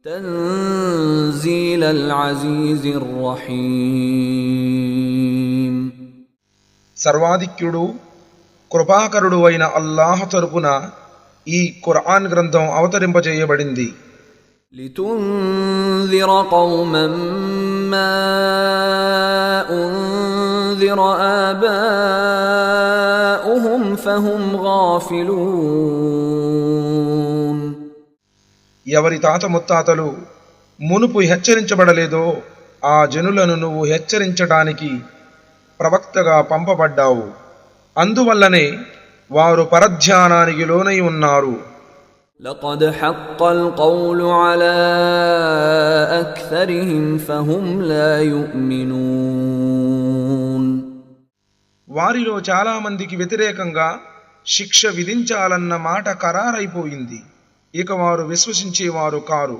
تنزيل العزيز الرحيم సర్వాధిక్యుడు కృపాకరుడు అయిన అల్లాహ్ తరపున ఈ ఖురాన్ గ్రంథం అవతరింపజేయబడింది. لتنذر قوما ما أنذر آباؤهم فهم غافلون. ఎవరి తాత ముత్తాతలు మునుపు హెచ్చరించబడలేదో ఆ జనులను నువ్వు హెచ్చరించడానికి ప్రవక్తగా పంపబడ్డావు. అందువల్లనే వారు పరధ్యానానికి లోనై ఉన్నారు. لقد حق القول على أكثرهم فهم لا يؤمنون. వారిలో చాలా మందికి వ్యతిరేకంగా శిక్ష విధించాలన్న మాట ఖరారైపోయింది. ఇక వారు విశ్వసించేవారు కారు.